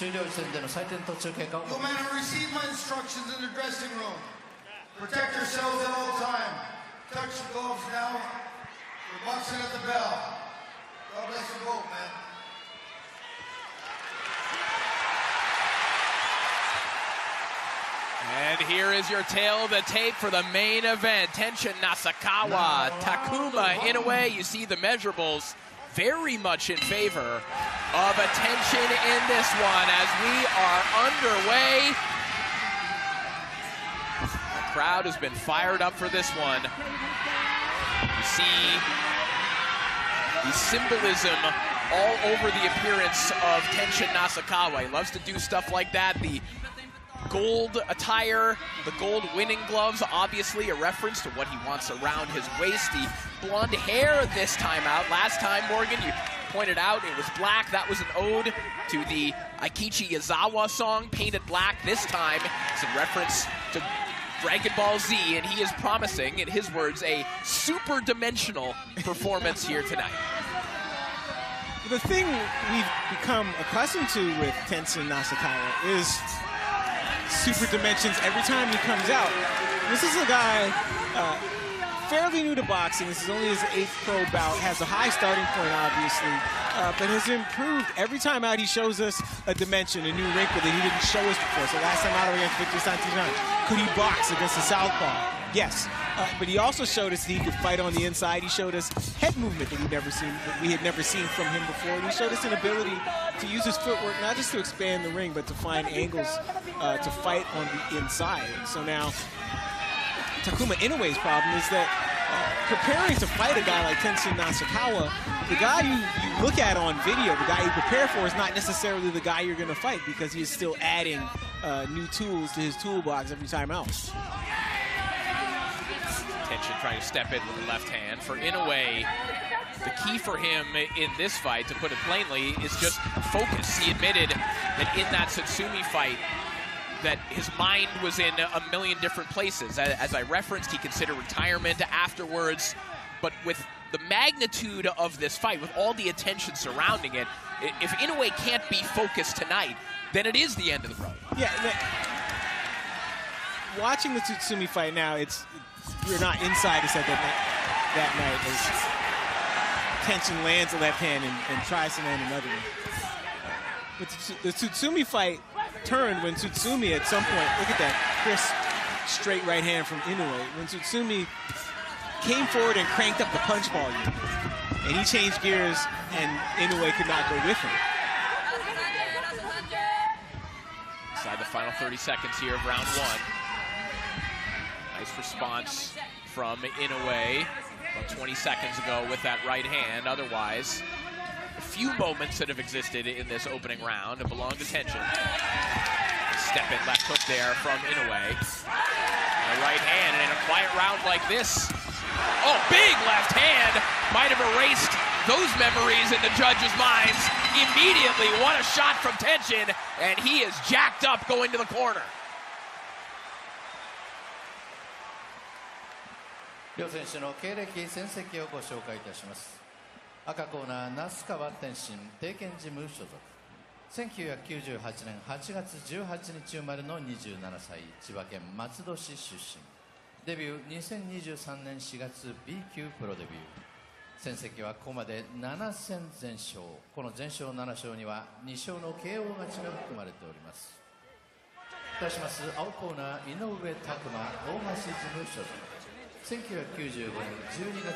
終了時点での採点途中経過を。 You men have received my instructions in the dressing room. Protect yourselves at all times. Touch your gloves now. We're boxing at the bell. God bless you both, man. And here is your tail of the tape for the main event. Tenshin Nasukawa, Takuma Inoue. You see the measurables very much in favor of a tension in this one as we are underway. The crowd has been fired up for this one. You see the symbolism all over the appearance of Tenshin Nasukawa. He loves to do stuff like that. The gold attire, the gold winning gloves, obviously a reference to what he wants around his waist. The blonde hair this time out. Last time, Morgan, you pointed out it was black. That was an ode to the Aikichi Yazawa song, Painted Black. This time, it's in reference to Dragon Ball Z, and he is promising, in his words, a super dimensional performance here tonight. The thing we've become accustomed to with Tenshin Nasukawa is super dimensions every time he comes out. This is a guy fairly new to boxing. This is only his 8th pro bout. Has a high starting point, obviously, but has improved every time out. He shows us a dimension, a new wrinkle that he didn't show us before. So last time out against Victor Santillan, could he box against a southpaw? Yes, but he also showed us that he could fight on the inside. He showed us head movement that we had never seen from him before. And he showed us an ability to use his footwork, not just to expand the ring, but to find angles to fight on the inside. So now, Takuma Inoue's problem is that preparing to fight a guy like Tenshin Nasukawa, the guy you look at on video, the guy you prepare for, is not necessarily the guy you're going to fight because he is still adding new tools to his toolbox every time out. Tenshin trying to step in with the left hand. For Inoue, the key for him in this fight, to put it plainly, is just focus. He admitted that in that Satsumi fight, that his mind was in a million different places. As I referenced, he considered retirement afterwards. But with the magnitude of this fight, with all the attention surrounding it, if Inoue can't be focused tonight, then it is the end of the road. Yeah, watching the Tsutsumi fight now, you're not inside to set that night as Tenshin lands a left hand and tries to land another one. But the Tsutsumi fight turned when Tsutsumi at some point, look at that crisp straight right hand from Inoue, when Tsutsumi came forward and cranked up the punch volume, and he changed gears and Inoue could not go with him. Inside the final 30 seconds here of round one. Nice response from Inoue about 20 seconds ago with that right hand. Otherwise, a few moments that have existed in this opening round belong to Tenshin. Step in left hook there from Inoue. A right hand, and in a quiet round like this, oh, big left hand might have erased those memories in the judges' minds immediately. What a shot from Tenshin, and he is jacked up going to the corner. 両選手の経歴戦績をご紹介いたします。赤コーナー那須川天心、定見事務所属。1998年8月18日生まれの27歳、千葉県松戸市出身。デビュー2023年4月 B 級プロデビュー。戦績はここまで7戦全勝。この全勝7勝には2勝の KO 勝ちが含まれております。対します青コーナー井上拓磨、大橋事務所属。1995年12月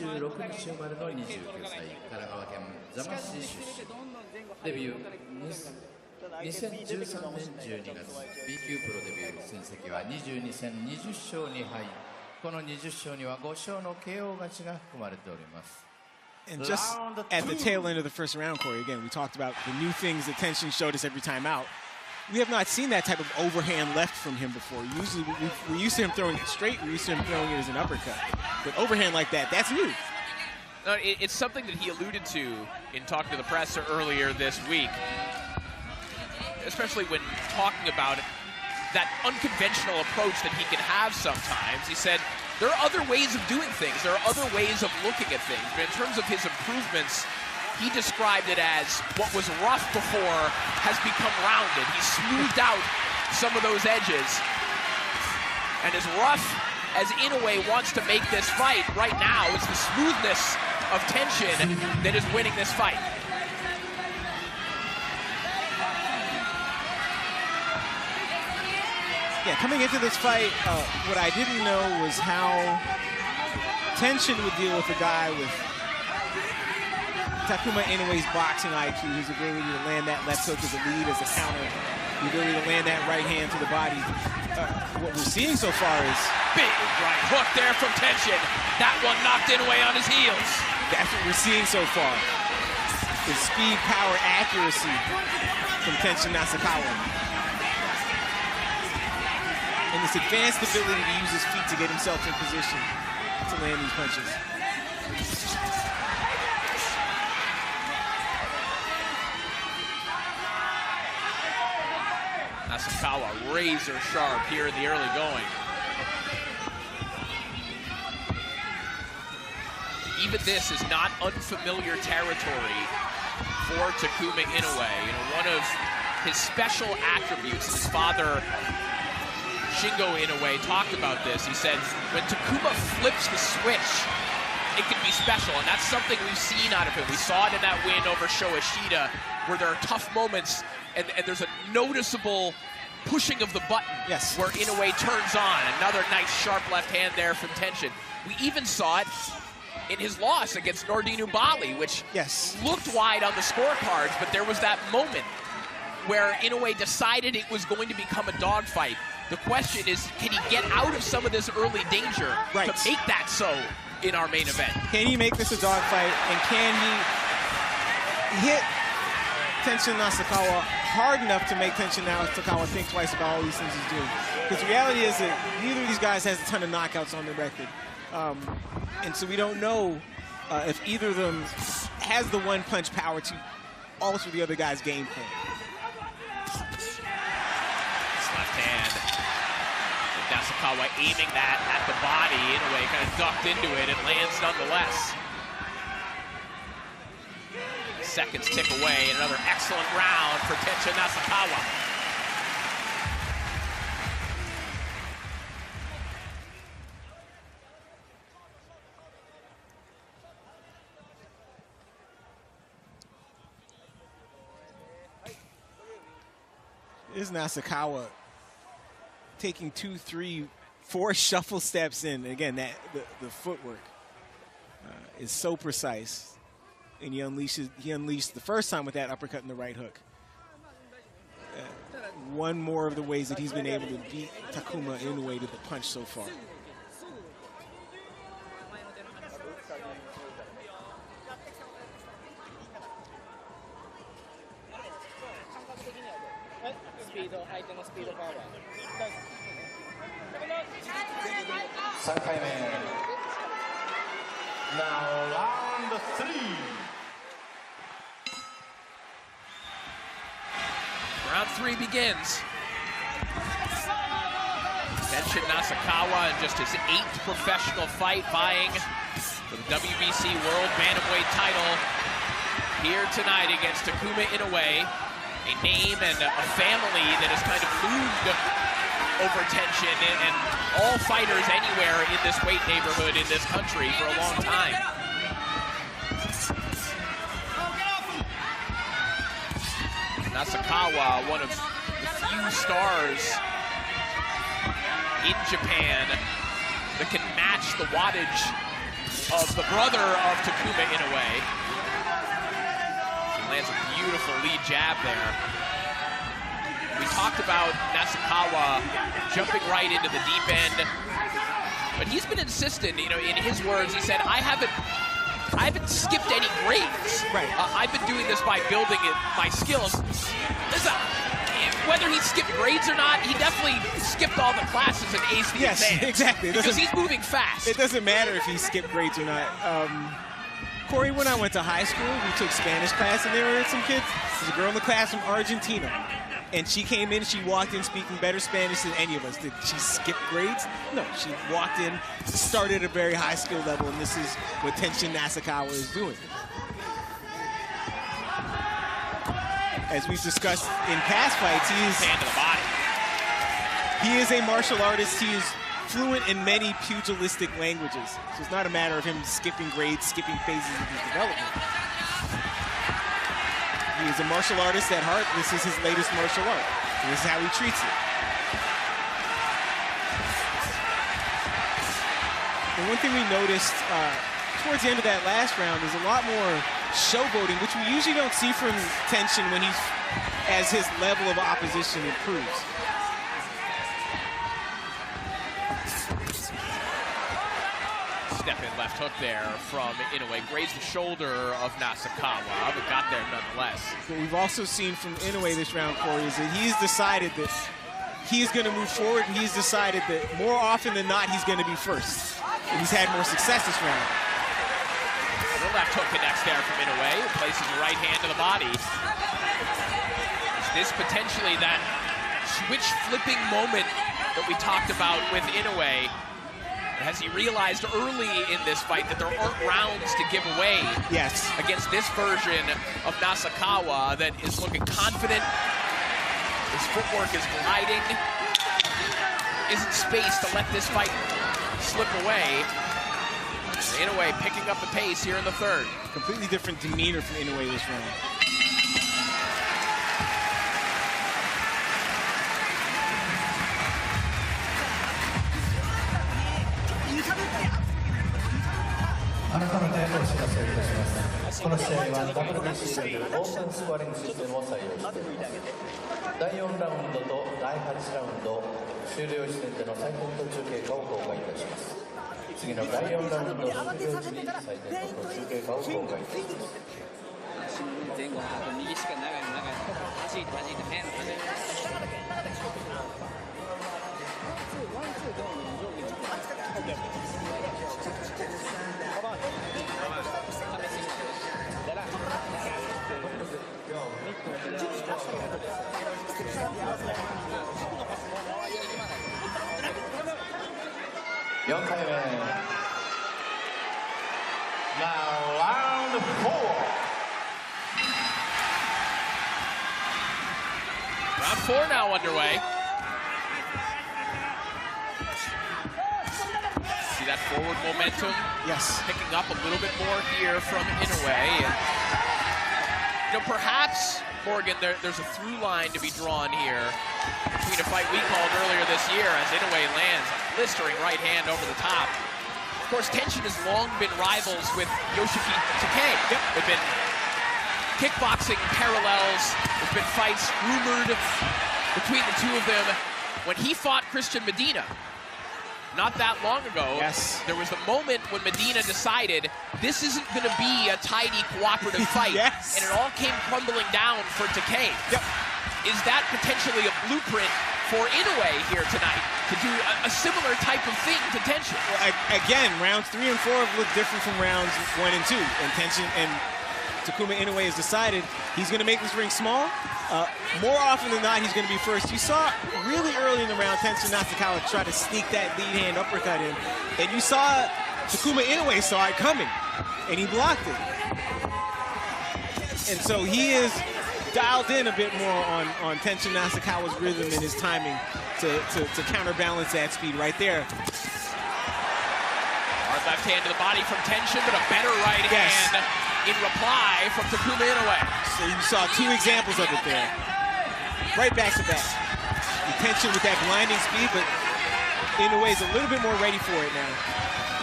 26日生まれの29歳、神奈川県座間市出身。デビュー2013年12月 B 級プロデビュー。戦績は22戦20勝2敗。この20勝には5勝の KO 勝ちが含まれております。 And just at the tail end of the first round, Corey, again, we talked about the new things that Tenshin showed us every time out. We have not seen that type of overhand left from him before. Usually we're used to him throwing it straight, we're used to him throwing it as an uppercut. But overhand like that, that's new. It's something that he alluded to in talking to the press earlier this week, especially when talking about that unconventional approach that he can have sometimes. He said, there are other ways of doing things. There are other ways of looking at things. But in terms of his improvements he described it as what was rough before has become rounded. He smoothed out some of those edges. And as rough as Inoue wants to make this fight, right now it's the smoothness of Tenshin that is winning this fight. Yeah, coming into this fight, what I didn't know was how Tenshin would deal with a guy with Takuma Inoue's boxing IQ, his ability to land that left hook as a lead, as a counter, the ability to land that right hand to the body. What we're seeing so far is... Big right hook there from Tenshin. That one knocked Inoue on his heels. That's what we're seeing so far. The speed, power, accuracy from Tenshin Nasukawa. And this advanced ability to use his feet to get himself in position to land these punches. Nasukawa razor sharp here in the early going. Even this is not unfamiliar territory for Takuma Inoue. You know, one of his special attributes, his father, Shingo Inoue, talked about this. He said, when Takuma flips the switch, it can be special, and that's something we've seen out of him. We saw it in that win over Sho Ishida, where there are tough moments, and there's a noticeable pushing of the button, yes, where Inoue turns on. Another nice sharp left hand there from Tenshin. We even saw it in his loss against Nordinu Bali, which looked wide on the scorecards, but there was that moment where Inoue decided it was going to become a dogfight. The question is, can he get out of some of this early danger to make that so in our main event? Can he make this a dogfight, and can he hit Tenshin Nasukawa hard enough to make Tenshin Nasukawa think twice about all these things he's doing? Because the reality is that neither of these guys has a ton of knockouts on their record. And so we don't know if either of them has the one-punch power to alter the other guy's game plan. Left hand. Nasukawa aiming that at the body. Inoue kind of ducked into it and lands nonetheless. Seconds tick away, and another excellent round for Tenshin Nasukawa. Is Nasukawa taking 2, 3, 4 shuffle steps in. Again, that the footwork is so precise, and he unleashed the first time with that uppercut and the right hook. One more of the ways that he's been able to beat Takuma Inoue to the punch so far. Now round 3. Round 3 begins. Tenshin Nasukawa in just his 8th professional fight, vying for the WBC World Bantamweight title here tonight against Takuma Inoue, a name and a family that has kind of moved over Tenshin and all fighters anywhere in this weight neighborhood in this country for a long time. Nasukawa, one of the few stars in Japan that can match the wattage of the brother of Takuma Inoue. He lands a beautiful lead jab there. We talked about Nasukawa jumping right into the deep end, but he's been insistent, you know, in his words, he said, I haven't skipped any grades. I've been doing this by building my skills. Listen, whether he skipped grades or not, he definitely skipped all the classes and aced the exams. Exactly. Because he's moving fast. It doesn't matter if he skipped grades or not. Corey, when I went to high school, we took Spanish class, and there were some kids. There's a girl in the class from Argentina. And she came in, she walked in speaking better Spanish than any of us. Did she skip grades? No, she walked in, started at a very high skill level, and this is what Tenshin Nasukawa is doing. as we've discussed in past fights, Hand to the body. he is a martial artist. He is fluent in many pugilistic languages. So it's not a matter of him skipping grades, skipping phases of his development. He is a martial artist at heart. This is his latest martial art. And this is how he treats it. And one thing we noticed towards the end of that last round is a lot more showboating, which we usually don't see from Tenshin when as his level of opposition improves. Step in left hook there from Inoue. Grazed the shoulder of Nasukawa, but got there nonetheless. What we've also seen from Inoue this round, Corey, is that he's decided that he's going to move forward, and he's decided that more often than not, he's going to be first. And he's had more success this round. The left hook connects there from Inoue. Places the right hand to the body. Is this potentially that switch flipping moment that we talked about with Inoue? Has he realized early in this fight that there aren't rounds to give away? Yes. Against this version of Nasukawa that is looking confident. His footwork is gliding. Isn't space to let this fight slip away. Inoue picking up the pace here in the third. Completely different demeanor from Inoue this round.この試合は WBC レベルオープンスコアリングシステムを採用しています。第4ラウンドと第8ラウンド終了時点での採点と中継過を公開いたします。次の第4ラウンド終了時に採点と中継過を公開いたします。前後右しか長い弾いて変4回目 Now round 4 Round 4 now underway. See that forward momentum? Yes. Picking up a little bit more here from Inoue. And, perhaps, Morgan, there's a through line to be drawn here between a fight we called earlier this year as Inoue lands a blistering right hand over the top. Of course, Tenshin has long been rivals with Yoshiki Takei. Yep. They've been kickboxing parallels. There's been fights rumored between the two of them. When he fought Christian Medina, not that long ago, yes, there was a moment when Medina decided this isn't going to be a tidy, cooperative fight. Yes. And it all came crumbling down for Takei. Yep. Is that potentially a blueprint for Inoue here tonight to do a similar type of thing to Tenshin? Well, again, rounds 3 and 4 have looked different from rounds 1 and 2. And Tenshin and Takuma Inoue has decided he's going to make this ring small. More often than not, he's going to be first. You saw really early in the round Tenshin Nasukawa try to sneak that lead hand uppercut in. And you saw Takuma Inoue saw it coming, and he blocked it. And so he is dialed in a bit more on Tenshin Nasukawa's rhythm and his timing to counterbalance that speed right there. Hard left hand to the body from Tenshin, but a better right hand in reply from Takuma Inoue. So you saw 2 examples of it there. Right back to back. Tenshin with that blinding speed, but Inoue is a little bit more ready for it now.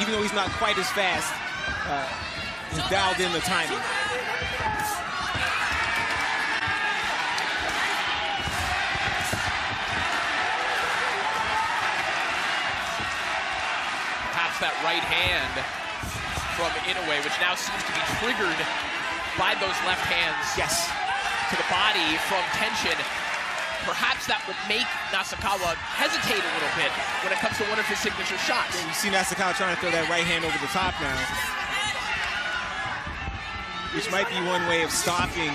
Even though he's not quite as fast, he's dialed in the timing. Perhaps that right hand from Inoue, which now seems to be triggered by those left hands to the body from Tenshin. Perhaps that will make Nasukawa hesitate a little bit when it comes to one of his signature shots. Yeah, you see Nasukawa trying to throw that right hand over the top now, which might be one way of stopping.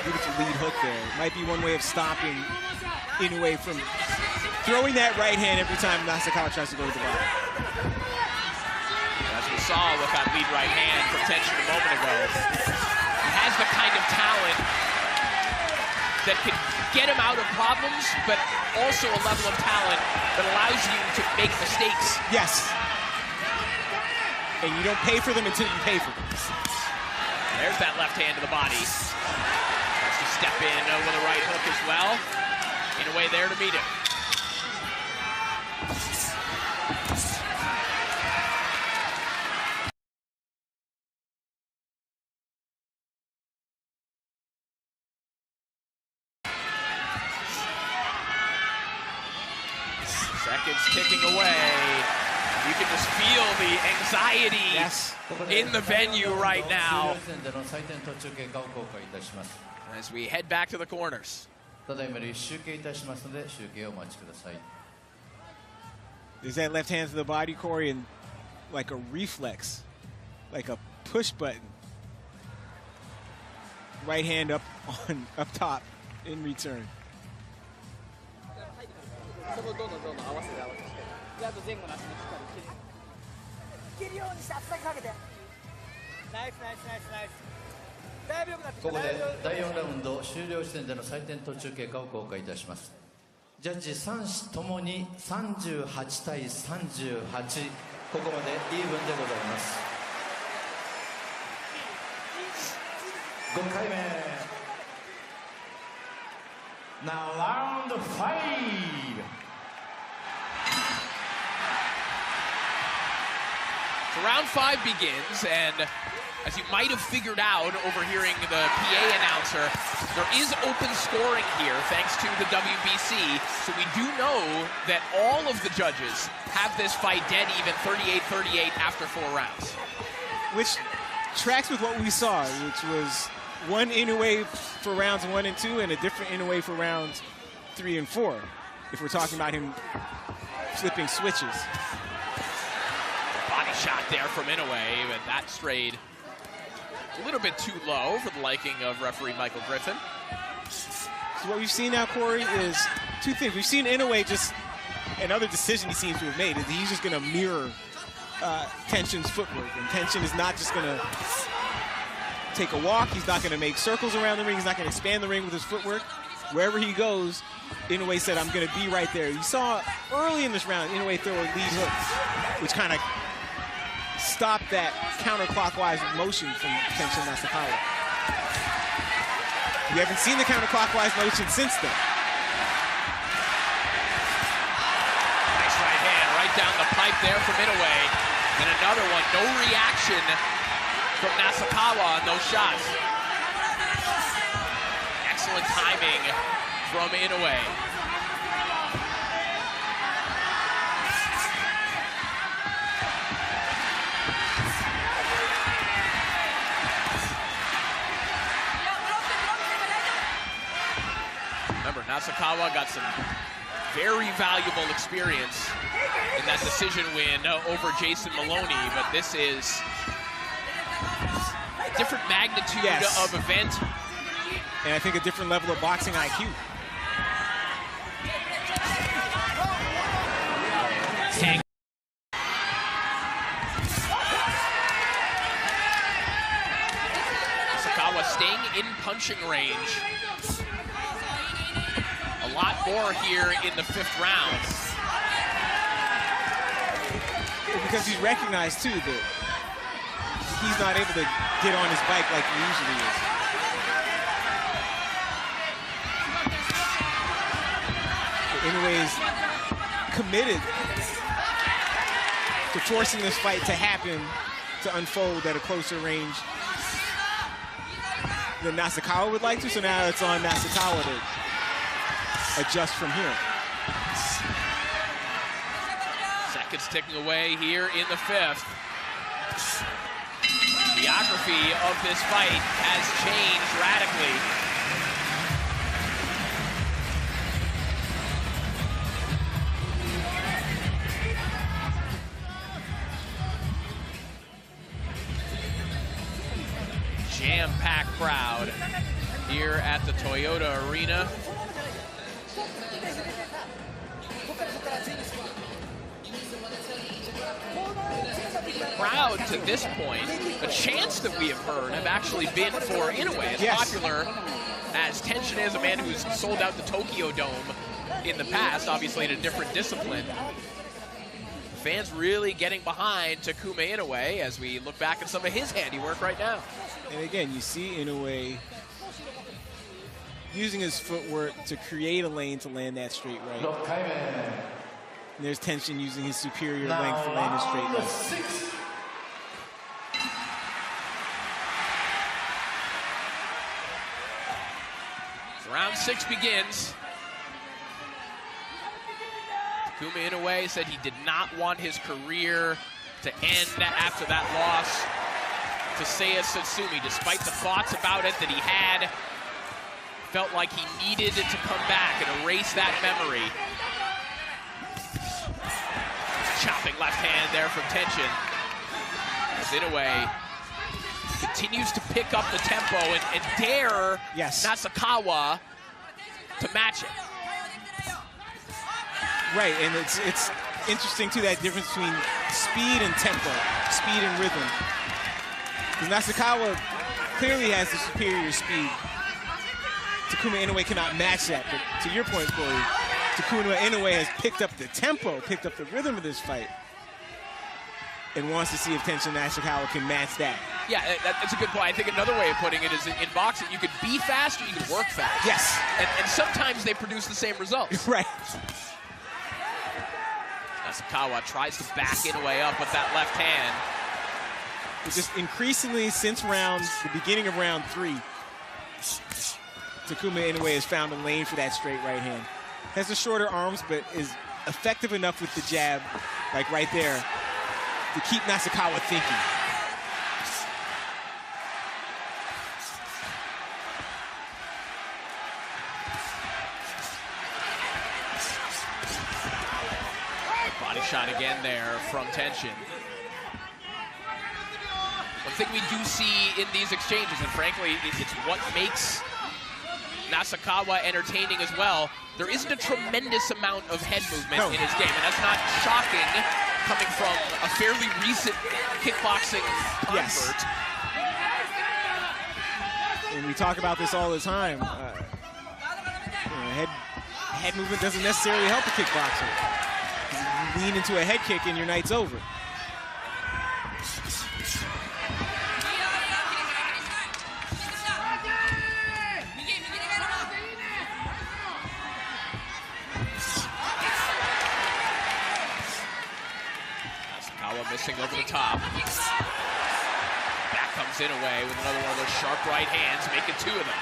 Beautiful lead hook there. Might be one way of stopping Inoue from throwing that right hand every time Nasukawa tries to go to the body. As we saw with that lead right hand from Tenshin a moment ago, he has the kind of talent that can get him out of problems, but also a level of talent that allows you to make mistakes. Yes. And you don't pay for them until you pay for them. There's that left hand to the body. Has to step in with a right hook as well. Inoue there to meet him. Seconds ticking away. You can just feel the anxiety in the venue right now as we head back to the corners. There's that left hand to the body, Corey, and like a reflex, like a push button. Right hand up top in return. Nice, nice, nice, nice. ここで第4ラウンド終了時点での採点途中経過を公開いたします。ジャッジ3氏ともに38対38、ここまでイーブンでございます。5回目。Now round 5. So round 5 begins, and as you might have figured out overhearing the PA announcer, there is open scoring here thanks to the WBC. So we do know that all of the judges have this fight dead even 38-38 after 4 rounds. Which tracks with what we saw, which was one Inoue for rounds 1 and 2 and a different Inoue for rounds 3 and 4, if we're talking about him flipping switches. Body shot there from Inoue, but that strayed a little bit too low for the liking of referee Michael Griffin. So what we've seen now, Corey, is 2 things. We've seen Inoue just, another decision he seems to have made is he's just going to mirror Tenshin's footwork. And Tenshin is not just going to take a walk. He's not going to make circles around the ring. He's not going to expand the ring with his footwork. Wherever he goes, Inoue said, I'm going to be right there. You saw early in this round, Inoue throw a lead hook, which kind of stopped that counterclockwise motion from Tenshin Nasukawa. We haven't seen the counterclockwise motion since then. Nice right hand right down the pipe there from Inoue. And another one, no reaction from Nasukawa on those shots. Excellent timing from Inoue. Remember, Nasukawa got some very valuable experience in that decision win over Jason Maloney, but this is a different magnitude of event. And I think a different level of boxing IQ. Nasukawa staying in punching range. A lot more here in the 5th round. Well, because he's recognized, too, that he's not able to get on his bike like he usually is. Inoue is committed to forcing this fight to happen, to unfold at a closer range than Nasukawa would like to. So now it's on Nasukawa to adjust from here. Seconds ticking away here in the 5th. The geography of this fight has changed radically. Jam-packed crowd here at the Toyota Arena. Crowd to this point, the chants that we have heard have actually been for Inoue, as popular as Tenshin is a man who's sold out the Tokyo Dome in the past, obviously in a different discipline. Fans really getting behind Takuma Inoue as we look back at some of his handiwork right now. And again, you see Inoue using his footwork to create a lane to land that straight right. And there's Tenshin using his superior length to land a straight right. Round 6 begins. Takuma Inoue said he did not want his career to end after that loss to Seiya Satsumi, despite the thoughts about it that he had. Felt like he needed to come back and erase that memory. Chopping left hand there from Tenshin. As Inoue continues to pick up the tempo and dare Nasukawa to match it. Right, and it's interesting too, that difference between speed and tempo, speed and rhythm. Because Nasukawa clearly has the superior speed. Takuma Inoue cannot match that, but to your point, Corey, Takuma Inoue has picked up the tempo, picked up the rhythm of this fight, and wants to see if Tenshin Nasukawa can match that. Yeah, that's a good point. I think another way of putting it is in boxing, you could be fast or you could work fast. Yes. And sometimes they produce the same results. Right. Nasukawa tries to back Inoue up with that left hand. But just increasingly since the beginning of round 3, Takuma Inoue has found a lane for that straight right hand. Has the shorter arms, but is effective enough with the jab, like right there, to keep Nasukawa thinking. Body shot again there from Tenshin. One thing we do see in these exchanges, and frankly, it's what makes Nasukawa entertaining as well, there isn't a tremendous amount of head movement in his game, and that's not shocking coming from a fairly recent kickboxing convert. Yes. And we talk about this all the time. Head movement doesn't necessarily help a kickboxer. You lean into a head kick and your night's over. Missing over the top. Back comes Inoue with another one of those sharp right hands, making 2 of them.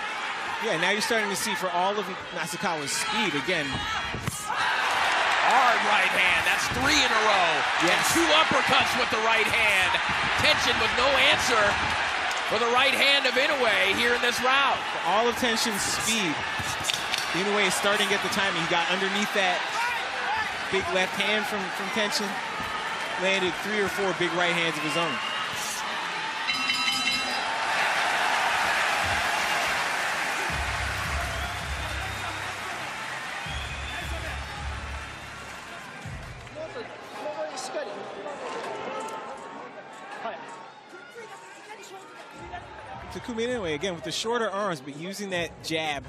Yeah, now you're starting to see for all of Nasukawa's speed, again. Hard right hand, that's 3 in a row. Yes. And 2 uppercuts with the right hand. Tenshin with no answer for the right hand of Inoue here in this round. For all of Tenshin's speed, Inoue is starting to get the timing. He got underneath that big left hand from Tenshin. Landed 3 or 4 big right hands of his own. Takuma Inoue, again, with the shorter arms, but using that jab.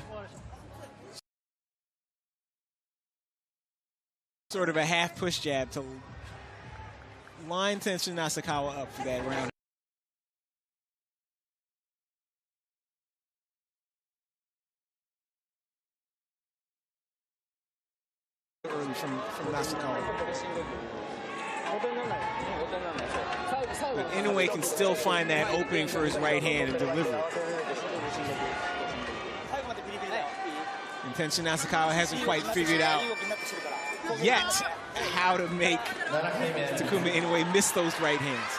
Sort of a half push jab to line Tenshin Nasukawa up for that round. Early from Nasukawa. But Inoue can still find that opening for his right hand and deliver. And Tenshin Nasukawa hasn't quite figured out yet how to make Takuma Inoue miss those right hands.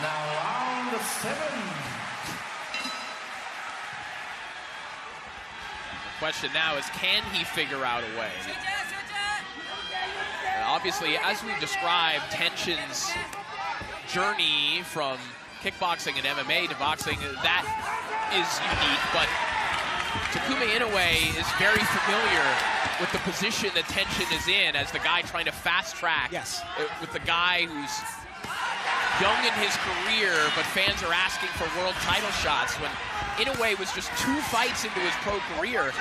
Now round 7. The question now is, can he figure out a way? Obviously, as we've described, Tenshin's journey from kickboxing and MMA to boxing, that is unique, but Takuma Inoue is very familiar with the position that Tenshin is in as the guy trying to fast track. Yes. With the guy who's young in his career, but fans are asking for world title shots when Inoue was just 2 fights into his pro career,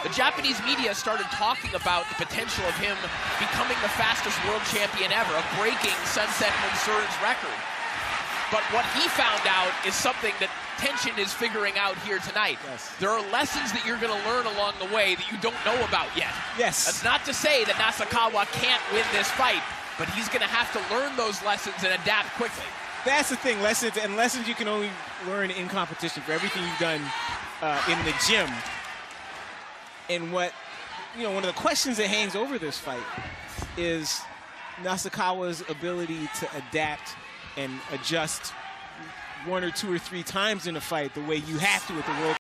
the Japanese media started talking about the potential of him becoming the fastest world champion ever, of breaking Sunset Mansour's record. But what he found out is something that Tenshin is figuring out here tonight. Yes. There are lessons that you're going to learn along the way that you don't know about yet. Yes. That's not to say that Nasukawa can't win this fight, but he's going to have to learn those lessons and adapt quickly. That's the thing, lessons you can only learn in competition for everything you've done in the gym. And what, one of the questions that hangs over this fight is Nasukawa's ability to adapt and adjust 1 or 2 or 3 times in a fight the way you have to at the World.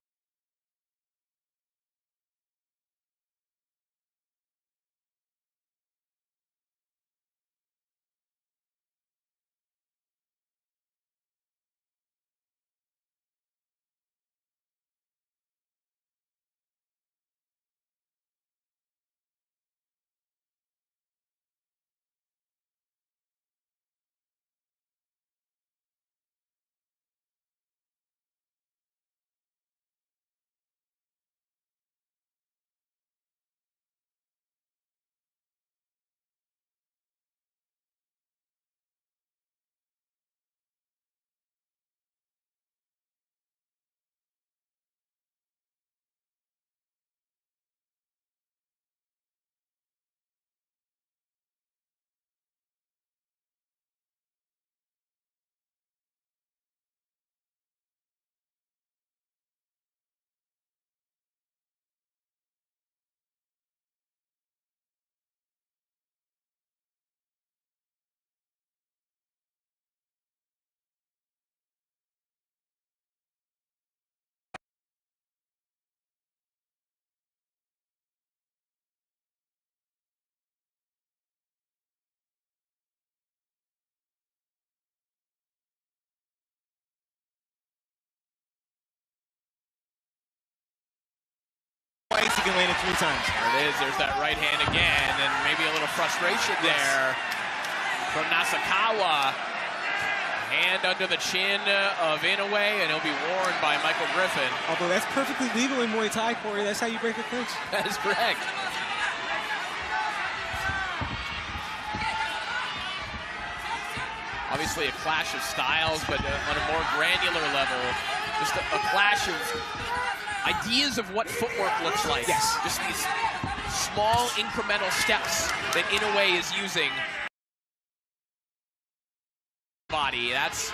He can land it 3 times. There it is. There's that right hand again, and maybe a little frustration there from Nasukawa. Hand under the chin of Inoue, and he'll be warned by Michael Griffin. Although that's perfectly legal in Muay Thai, Corey. That's how you break a clinch. That is correct. Obviously a clash of styles, but on a more granular level, just a clash of ideas of what footwork looks like. Yes. Just these small incremental steps that Inoue is using. Body, that's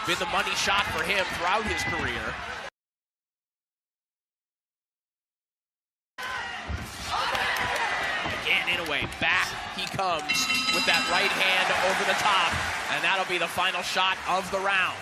been the money shot for him throughout his career. Again, Inoue, back he comes with that right hand over the top, and that'll be the final shot of the round.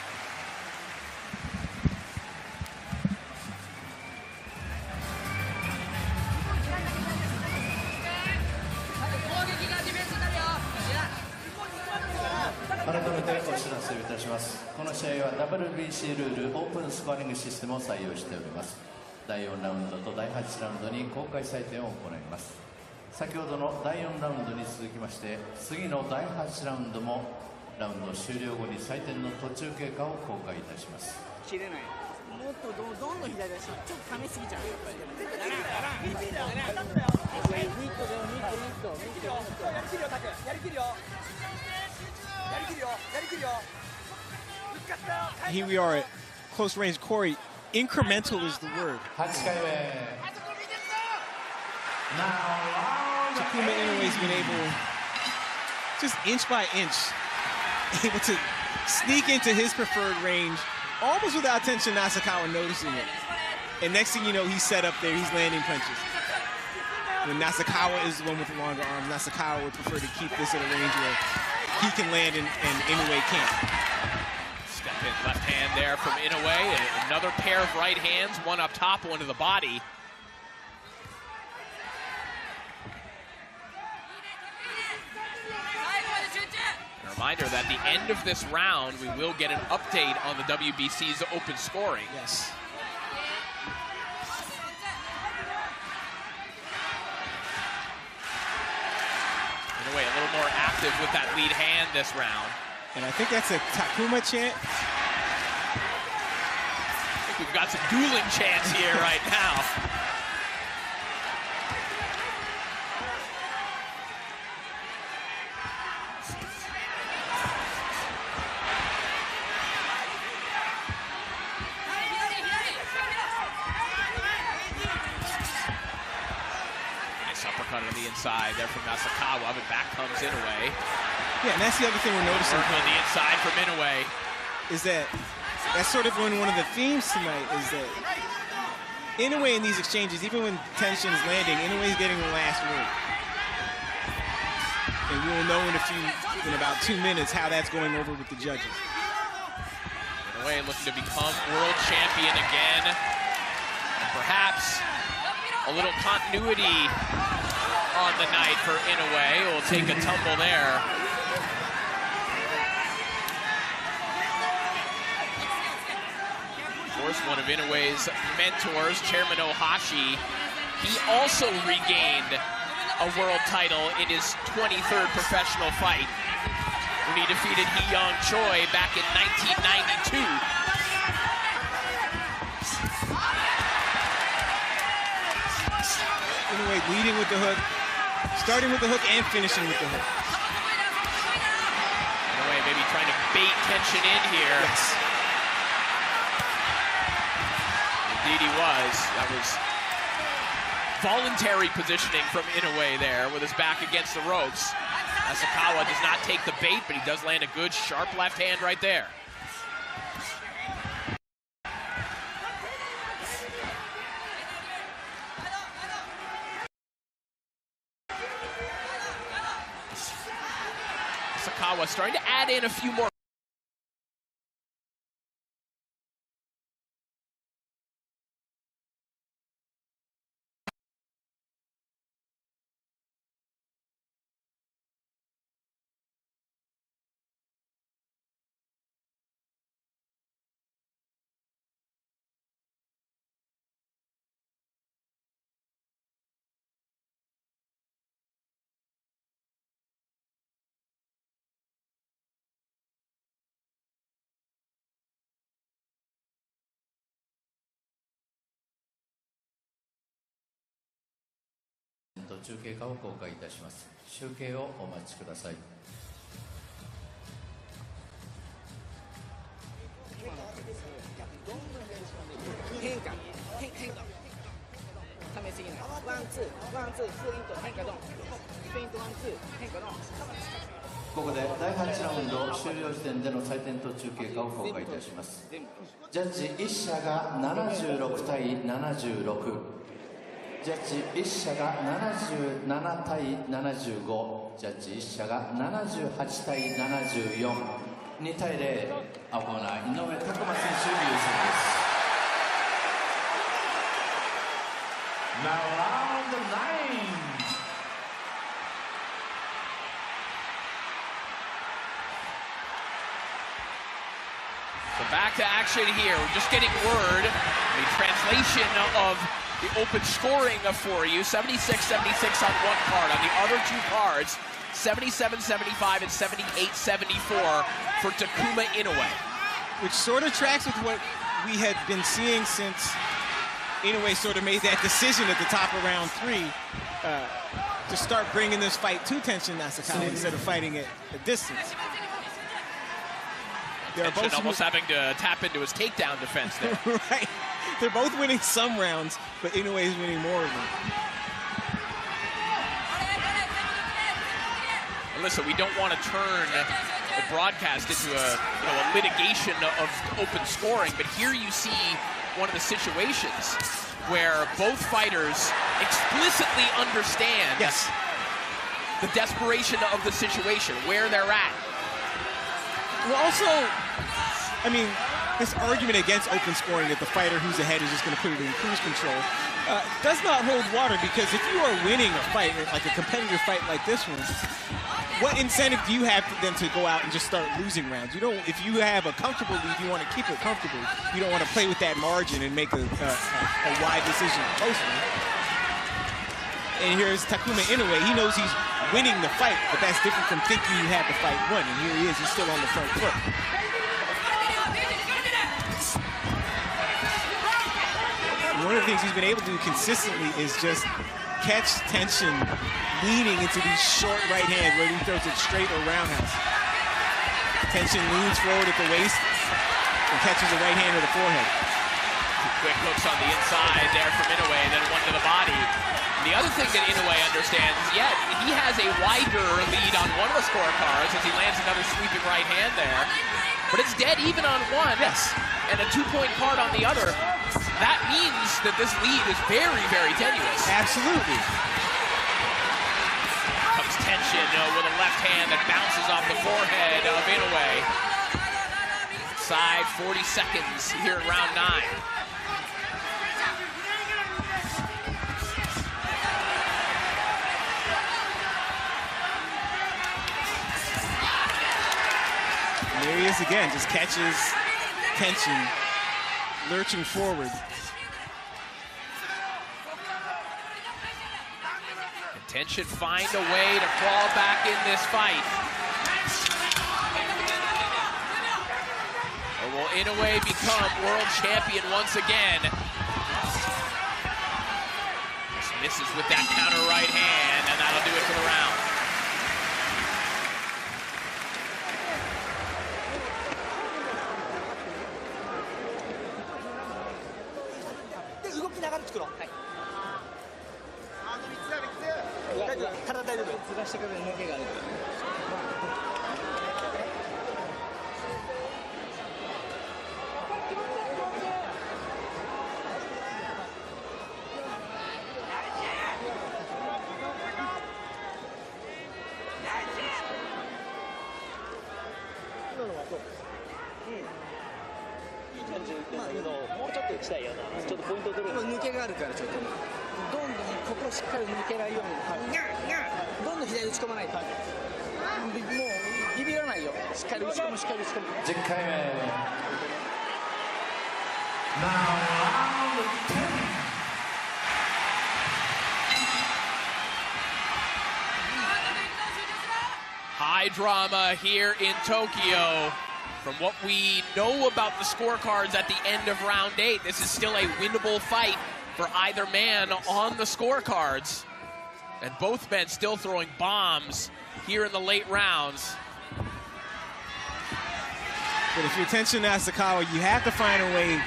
改めてお知らせをいたします。この試合は WBC ルールオープンスコアリングシステムを採用しております。第4ラウンドと第8ラウンドに公開採点を行います。先ほどの第4ラウンドに続きまして、次の第8ラウンドもラウンド終了後に採点の途中経過を公開いたします。切れない。もっとどんどん左足、ちょっと溜めすぎちゃう。Here we are at close range. Corey, incremental is the word. Takuma Inoue's been able, just inch by inch, able to sneak into his preferred range, almost without Tenshin Nasukawa noticing it. And next thing you know, he's set up there, he's landing punches. When Nasukawa is the one with the longer arms, Nasukawa would prefer to keep this at a range where he can land and Inoue can't. Step in left hand there from Inoue, and another pair of right hands, one up top, one to the body. A reminder that at the end of this round, we will get an update on the WBC's open scoring. Yes. Inoue a little more active with that lead hand this round. And I think that's a Takuma chant. like we've got some dueling chants here right now. Nice uppercut on the inside there from Nasukawa, but back comes Inoue. Yeah, and that's the other thing we're noticing. Work on the inside from Inoue. Is that that's sort of one of the themes tonight, is that Inoue in these exchanges, even when tension's landing, Inoue's getting the last word. And we will know in about 2 minutes how that's going over with the judges. Inoue looking to become world champion again. And perhaps a little continuity on the night for Inoue. Will take a tumble there. Of course, one of Inoue's mentors, Chairman Ohashi, he also regained a world title in his 23rd professional fight when he defeated Hee-Young Choi back in 1992. Inoue leading with the hook, starting with the hook and finishing with the hook. Inoue maybe trying to bait tension in here. Yes. Indeed he was. That was voluntary positioning from Inoue there with his back against the ropes. Nasukawa does not take the bait, but he does land a good, sharp left hand right there. Nasukawa starting to add in a few more.中継過を公開いたします。集計をお待ちください。変化ためすぎない。ワンツーフェイント変化ドン、フェイントワンツー変化ドン。ここで第8ラウンド終了時点での採点と中継過を公開いたします。ジャッジ1社が76対76。ジャッジ1社が77対75、ジャッジ1社が78対74、2対0、青コーナー井上拓磨選手優勝です。Now round 9. So back to action here. We're just getting word, the translation of the open scoring for you. 76-76 on one card. On the other two cards, 77-75 and 78-74 for Takuma Inoue. Which sort of tracks with what we had been seeing since Inoue sort of made that decision at the top of round 3 to start bringing this fight to Tenshin Nasukawa instead of fighting at a distance. They're both almost having to tap into his takedown defense there. Right. They're both winning some rounds, but Inoue is winning more of them. And listen, we don't want to turn the broadcast into a litigation of open scoring, but here you see one of the situations where both fighters explicitly understand the desperation of the situation, where they're at. Well, also, I mean, this argument against open scoring that the fighter who's ahead is just going to put it in cruise control does not hold water, because if you are winning a fight, like a competitive fight like this one, what incentive do you have then to go out and just start losing rounds? You don't. If you have a comfortable lead, you want to keep it comfortable. You don't want to play with that margin and make a wide decision closely. And here's Takuma Inoue. He knows he's winning the fight, but that's different from thinking you have the fight won. And here he is. He's still on the front foot. one of the things he's been able to do consistently is just catch Tenshin leaning into these short right hands, whether he throws it straight or roundhouse. Tenshin leans forward at the waist and catches the right hand to the forehead. Two quick hooks on the inside there from Inoue, and then one to the body. The other thing that Inoue understands, yeah, he has a wider lead on one of the scorecards as he lands another sweeping right hand there. But it's dead even on one, yes, and a 2-point card on the other. That means that this lead is very, very tenuous. Absolutely. Comes Tenshin with a left hand that bounces off the forehead of Inoue. Side 40 seconds here in round 9. There he is again, just catches Tenshin lurching forward. And Tenshin find a way to crawl back in this fight. Or will Inoue become world champion once again? Just misses with that counter right hand, and that'll do it for the round. High drama here in Tokyo. From what we know about the scorecards at the end of round 8, this is still a winnable fight for either man on the scorecards. And both men still throwing bombs here in the late rounds. But if you're Tenshin Nasukawa, you have to find a way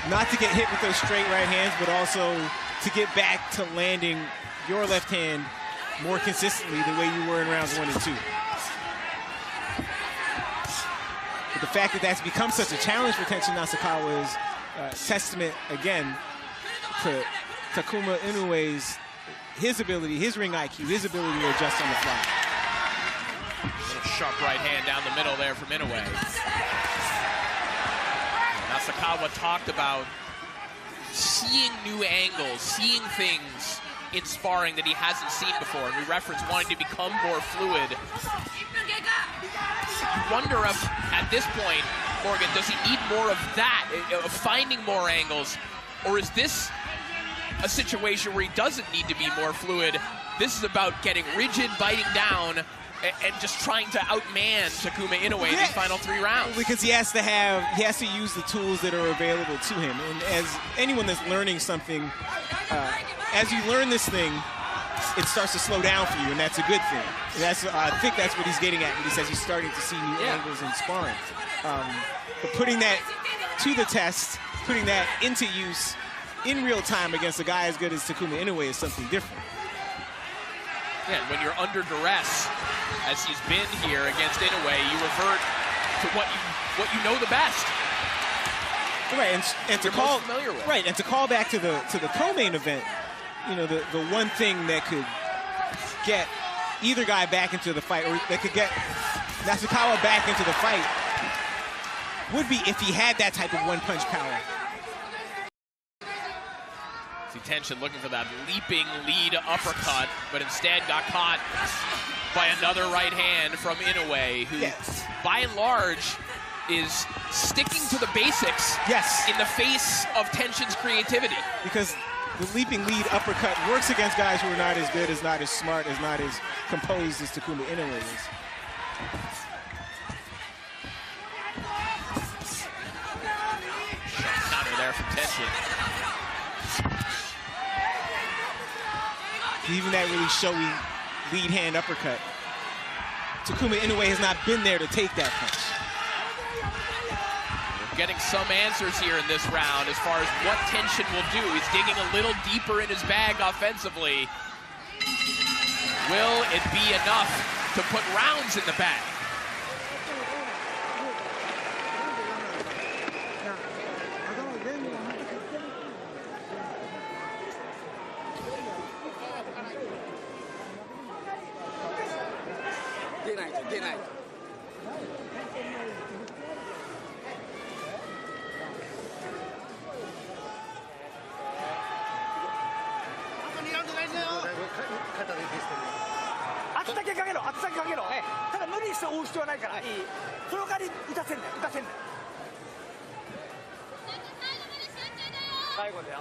not to get hit with those straight right hands, but also to get back to landing your left hand more consistently the way you were in rounds 1 and 2. But the fact that that's become such a challenge for Tenshin Nasukawa is testament, again, to Takuma Inoue's ability, his ring IQ, his ability to adjust on the fly. Sharp right hand down the middle there from Inoue. Nasukawa talked about seeing new angles, seeing things in sparring that he hasn't seen before. And we referenced wanting to become more fluid. You wonder if, at this point, Morgan, does he need more of that, of finding more angles? Or is this a situation where he doesn't need to be more fluid? This is about getting rigid, biting down, and just trying to outman Takuma Inoue in these final 3 rounds. Because he has to use the tools that are available to him. And as anyone that's learning something, as you learn this thing, it starts to slow down for you, and that's a good thing. I think that's what he's getting at when he says he's starting to see new angles in sparring. But putting that to the test, putting that into use in real time against a guy as good as Takuma Inoue is something different. Yeah, when you're under duress, as he's been here against Inoue, you revert to what you know the best. Right, and to call and to call back to the co-main event, you know, the one thing that could get either guy back into the fight, or that could get Nasukawa back into the fight, would be if he had that type of one-punch power. See Tenshin looking for that leaping lead uppercut, but instead got caught by another right hand from Inoue, who, by and large, is sticking to the basics in the face of Tenshin's creativity. Because the leaping lead uppercut works against guys who are not as good, not as smart, not as composed as Takuma Inoue is. Counter there from Tenshin. even that really showy lead hand uppercut. Takuma Inoue has not been there to take that punch. We're getting some answers here in this round as far as what Tenshin will do. He's digging a little deeper in his bag offensively. Will it be enough to put rounds in the bag?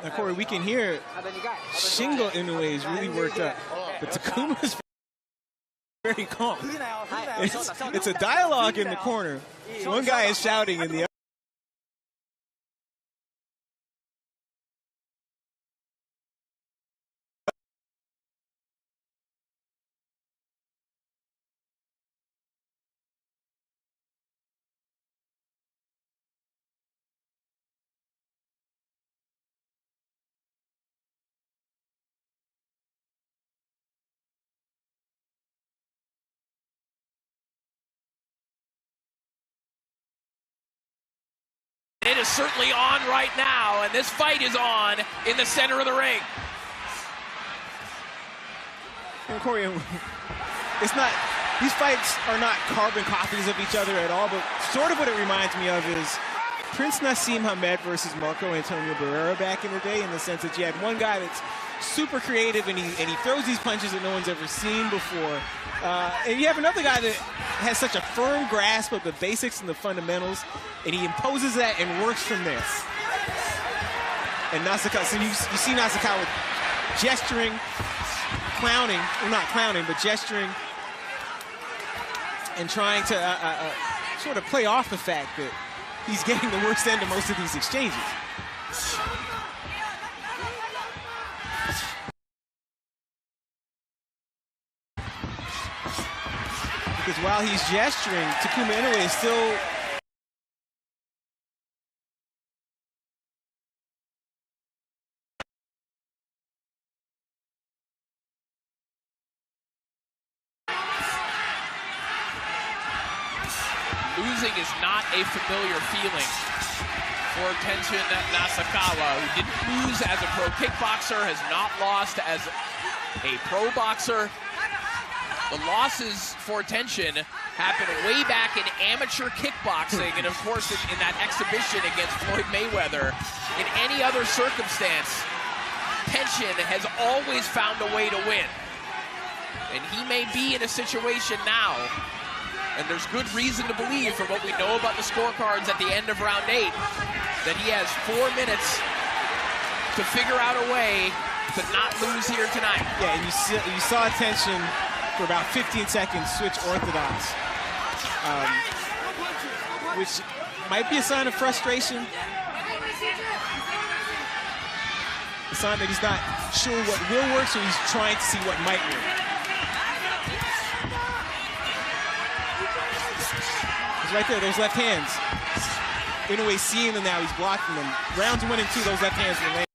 Now, Corey, we can hear Shingo Inoue is really worked up, but Takuma's very calm. It's a dialogue in the corner. One guy is shouting and the other. It is certainly on right now, and this fight is on in the center of the ring. And Corey, it's not, these fights are not carbon copies of each other at all, but sort of what it reminds me of is Prince Nassim Hamed versus Marco Antonio Barrera back in the day, in the sense that you had one guy that's super creative and he throws these punches that no one's ever seen before. And you have another guy that has such a firm grasp of the basics and the fundamentals, and he imposes that and works from there. And Nasukawa, so you see Nasukawa gesturing, clowning, well, not clowning, but gesturing and trying to sort of play off the fact that he's getting the worst end of most of these exchanges. Because while he's gesturing, Takuma Inoue is still Losing is not a familiar feeling for Tenshin Nasukawa, who didn't lose as a pro kickboxer, has not lost as a pro boxer. The losses for Tenshin happened way back in amateur kickboxing, and of course in that exhibition against Floyd Mayweather. In any other circumstance, Tenshin has always found a way to win. And he may be in a situation now, and there's good reason to believe, from what we know about the scorecards at the end of round 8, that he has 4 minutes to figure out a way to not lose here tonight. Yeah, and you saw Tenshin for about 15 seconds switch orthodox, which might be a sign of frustration, a sign that he's not sure what will work, so he's trying to see what might work. He's right there, those left hands. Inoue seeing them now, he's blocking them. Rounds 1 and 2, those left hands will land.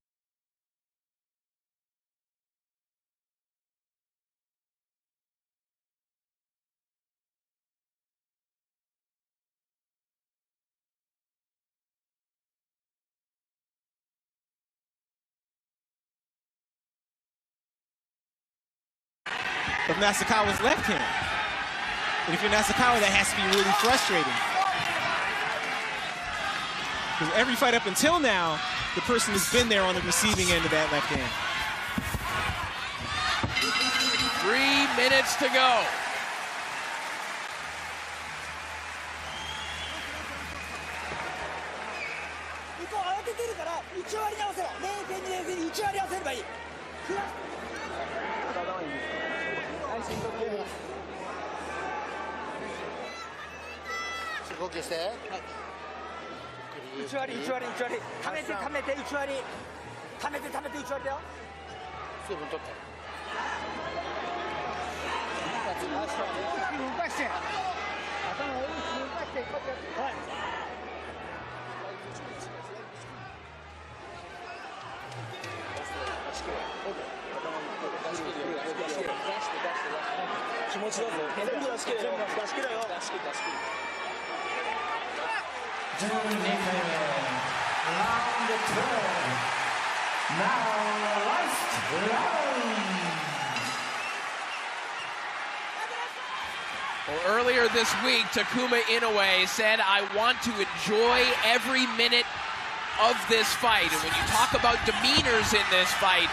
Of Nasukawa's left hand. And if you're Nasukawa, that has to be really frustrating. Because every fight up until now, the person has been there on the receiving end of that left hand. 3 minutes to go. 動かして。頭を動かして。はい。気持ちだぞ。全部出し切れよ。出し切れよ。出し切れ。12回目、Round 12. Now, last round. Well, earlier this week, Takuma Inoue said, "I want to enjoy every minute of this fight." And when you talk about demeanors in this fight,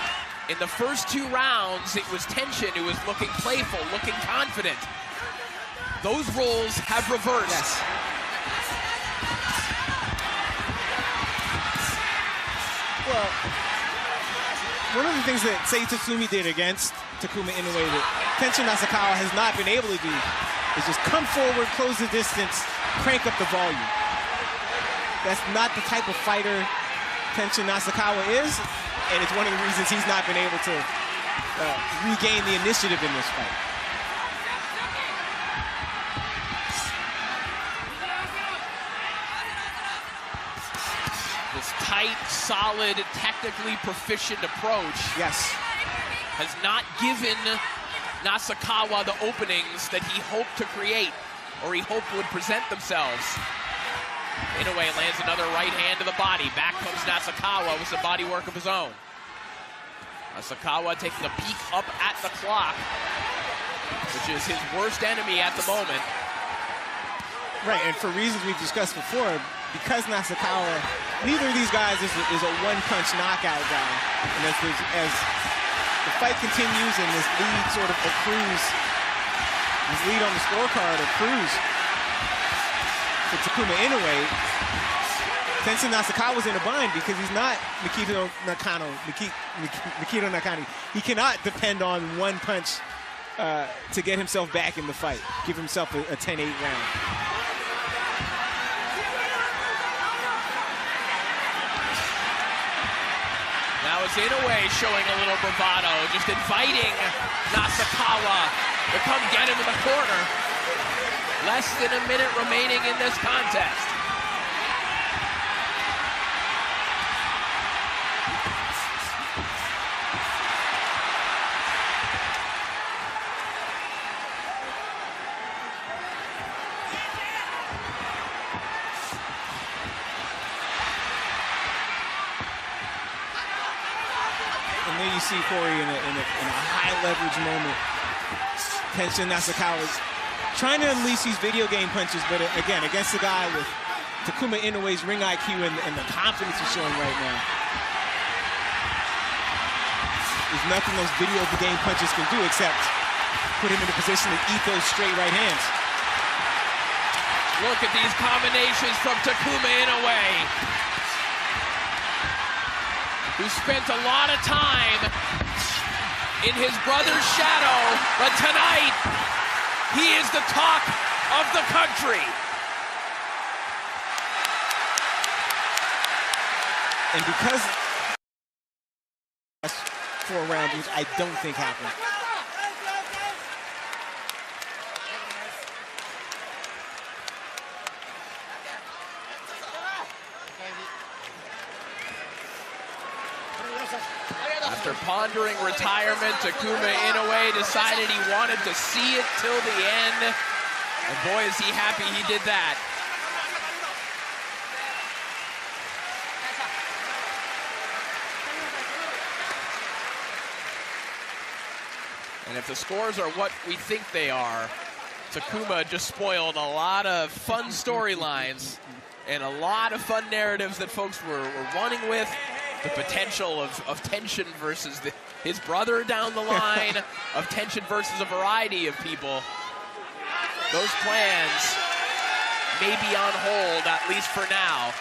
in the first 2 rounds, it was Tenshin who was looking playful, looking confident. Those roles have reversed. Yes. Well, one of the things that Sei Tatsumi did against Takuma Inoue that Tenshin Nasukawa has not been able to do is just come forward, close the distance, crank up the volume. That's not the type of fighter Tenshin Nasukawa is, and it's one of the reasons he's not been able to regain the initiative in this fight. This tight, solid, technically proficient approach, Yes. has not given Nasukawa the openings that he hoped to create, or he hoped would present themselves. Inoue lands another right hand to the body. Back comes Nasukawa with some body work of his own. Nasukawa taking a peek up at the clock, which is his worst enemy at the moment. Right, and for reasons we've discussed before, because Nasukawa, neither of these guys is a one-punch knockout guy. And as the fight continues and this lead sort of accrues, this lead on the scorecard accrues for Takuma Inoue, Tenshin Nasukawa's in a bind because he's not Mikito Nakano. He cannot depend on one punch to get himself back in the fight, give himself a 10-8 round. Now it's Inoue showing a little bravado, just inviting Nasukawa to come get him in the corner. Less than a minute remaining in this contest. And then you see Corey in a high leverage moment. Tenshin Nasukawa's trying to unleash these video game punches, but again, against the guy with Takuma Inoue's ring IQ and the confidence he's showing right now. There's nothing those video game punches can do except put him in a position to eat those straight right hands. Look at these combinations from Takuma Inoue, who spent a lot of time in his brother's shadow, but tonight, he is the talk of the country. And because that's 4 rounds, which I don't think happened. After pondering retirement, Takuma Inoue decided he wanted to see it till the end. And boy, is he happy he did that. And if the scores are what we think they are, Takuma just spoiled a lot of fun storylines and a lot of fun narratives that folks were running with. The potential of Tenshin versus his brother down the line, of Tenshin versus a variety of people. Those plans may be on hold, at least for now.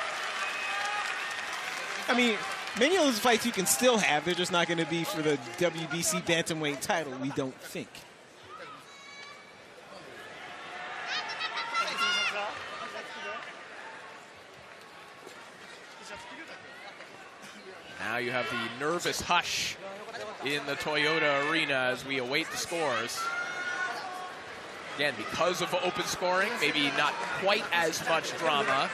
I mean, many of those fights you can still have. They're just not going to be for the WBC bantamweight title, we don't think. Now you have the nervous hush in the Toyota Arena as we await the scores. Again, because of open scoring, maybe not quite as much drama.